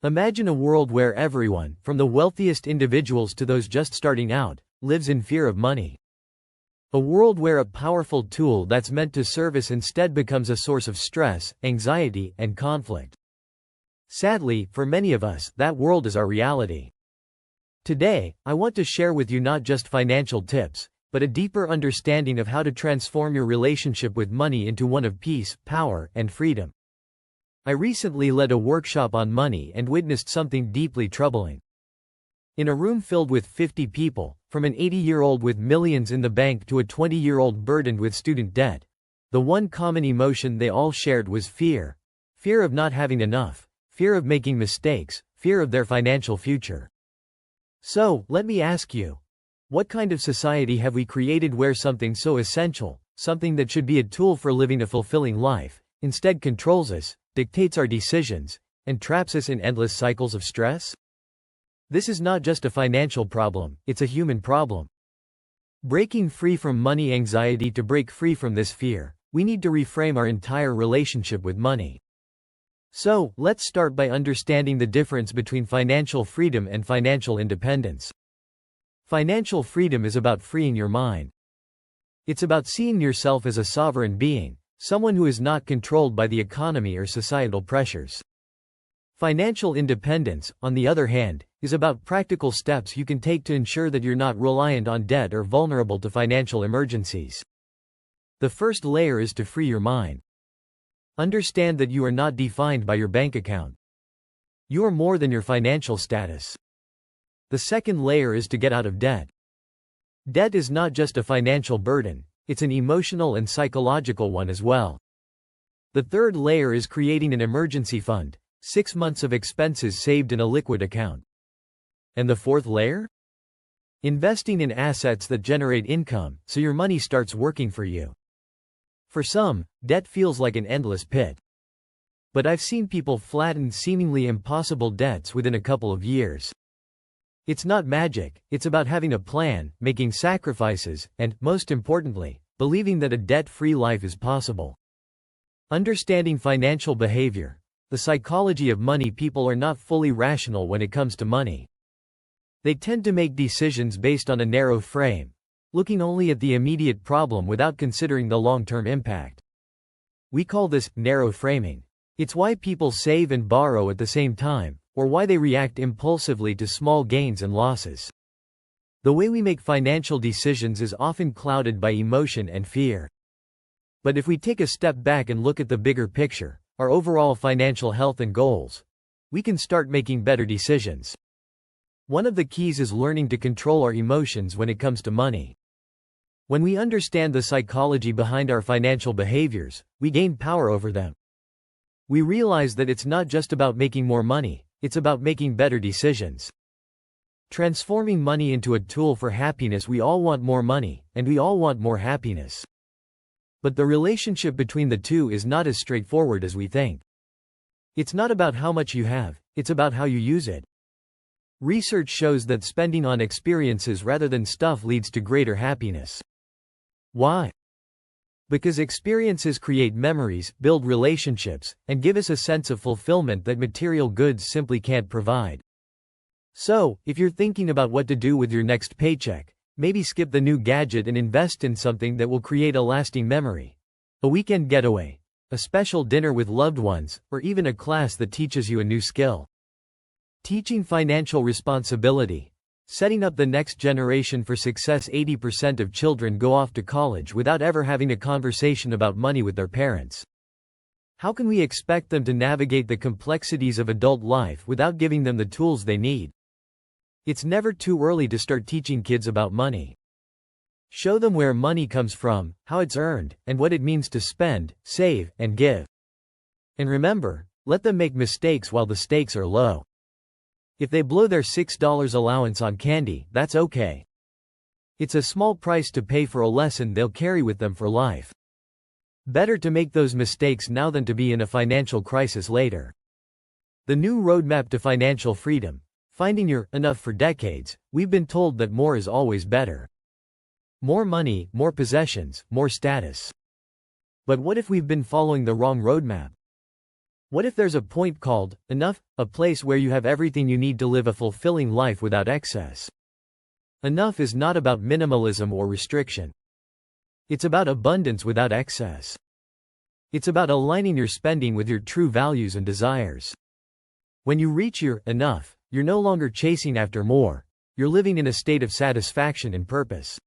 Imagine a world where everyone, from the wealthiest individuals to those just starting out, lives in fear of money. A world where a powerful tool that's meant to serve us instead becomes a source of stress, anxiety, and conflict. Sadly, for many of us, that world is our reality. Today, I want to share with you not just financial tips, but a deeper understanding of how to transform your relationship with money into one of peace, power, and freedom. I recently led a workshop on money and witnessed something deeply troubling. In a room filled with 50 people, from an 80-year-old with millions in the bank to a 20-year-old burdened with student debt, the one common emotion they all shared was fear. Fear of not having enough, fear of making mistakes, fear of their financial future. So, let me ask you, what kind of society have we created where something so essential, something that should be a tool for living a fulfilling life, instead controls us, dictates our decisions, and traps us in endless cycles of stress? This is not just a financial problem, it's a human problem. Breaking free from money anxiety. To break free from this fear, we need to reframe our entire relationship with money. So, let's start by understanding the difference between financial freedom and financial independence. Financial freedom is about freeing your mind. It's about seeing yourself as a sovereign being, someone who is not controlled by the economy or societal pressures. Financial independence, on the other hand, is about practical steps you can take to ensure that you're not reliant on debt or vulnerable to financial emergencies. The first layer is to free your mind. Understand that you are not defined by your bank account. You are more than your financial status. The second layer is to get out of debt. Debt is not just a financial burden, it's an emotional and psychological one as well. The third layer is creating an emergency fund, 6 months of expenses saved in a liquid account. And the fourth layer? Investing in assets that generate income, so your money starts working for you. For some, debt feels like an endless pit. But I've seen people flatten seemingly impossible debts within a couple of years. It's not magic, it's about having a plan, making sacrifices, and, most importantly, believing that a debt-free life is possible. Understanding financial behavior, the psychology of money. People are not fully rational when it comes to money. They tend to make decisions based on a narrow frame, looking only at the immediate problem without considering the long-term impact. We call this narrow framing. It's why people save and borrow at the same time, or why they react impulsively to small gains and losses. The way we make financial decisions is often clouded by emotion and fear. But if we take a step back and look at the bigger picture, our overall financial health and goals, we can start making better decisions. One of the keys is learning to control our emotions when it comes to money. When we understand the psychology behind our financial behaviors, we gain power over them. We realize that it's not just about making more money, it's about making better decisions. Transforming money into a tool for happiness. We all want more money, and we all want more happiness. But the relationship between the two is not as straightforward as we think. It's not about how much you have, it's about how you use it. Research shows that spending on experiences rather than stuff leads to greater happiness. Why? Because experiences create memories, build relationships, and give us a sense of fulfillment that material goods simply can't provide. So, if you're thinking about what to do with your next paycheck, maybe skip the new gadget and invest in something that will create a lasting memory. A weekend getaway, a special dinner with loved ones, or even a class that teaches you a new skill. Teaching financial responsibility. Setting up the next generation for success. 80% of children go off to college without ever having a conversation about money with their parents. How can we expect them to navigate the complexities of adult life without giving them the tools they need? It's never too early to start teaching kids about money. Show them where money comes from, how it's earned, and what it means to spend, save, and give. And remember, let them make mistakes while the stakes are low. If they blow their $6 allowance on candy, that's okay. It's a small price to pay for a lesson they'll carry with them for life. Better to make those mistakes now than to be in a financial crisis later. The new roadmap to financial freedom. Finding your enough. For decades, we've been told that more is always better. More money, more possessions, more status. But what if we've been following the wrong roadmap? What if there's a point called enough, a place where you have everything you need to live a fulfilling life without excess? Enough is not about minimalism or restriction. It's about abundance without excess. It's about aligning your spending with your true values and desires. When you reach your enough, you're no longer chasing after more, you're living in a state of satisfaction and purpose.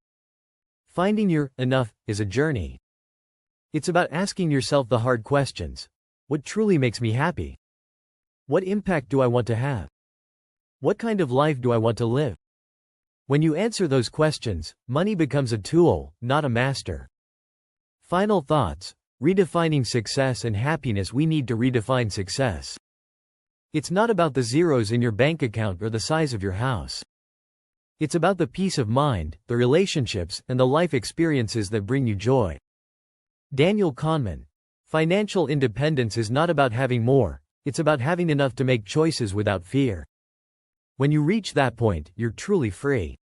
Finding your enough is a journey. It's about asking yourself the hard questions. What truly makes me happy? What impact do I want to have? What kind of life do I want to live? When you answer those questions, money becomes a tool, not a master. Final thoughts. Redefining success and happiness. We need to redefine success. It's not about the zeros in your bank account or the size of your house. It's about the peace of mind, the relationships, and the life experiences that bring you joy. Daniel Kahneman. Financial independence is not about having more, it's about having enough to make choices without fear. When you reach that point, you're truly free.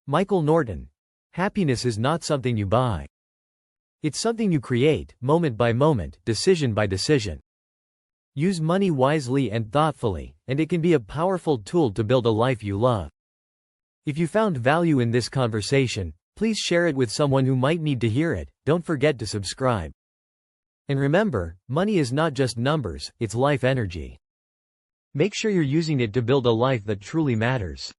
Michael Norton. Happiness is not something you buy. It's something you create, moment by moment, decision by decision. Use money wisely and thoughtfully, and it can be a powerful tool to build a life you love. If you found value in this conversation, please share it with someone who might need to hear it. Don't forget to subscribe. And remember, money is not just numbers, it's life energy. Make sure you're using it to build a life that truly matters.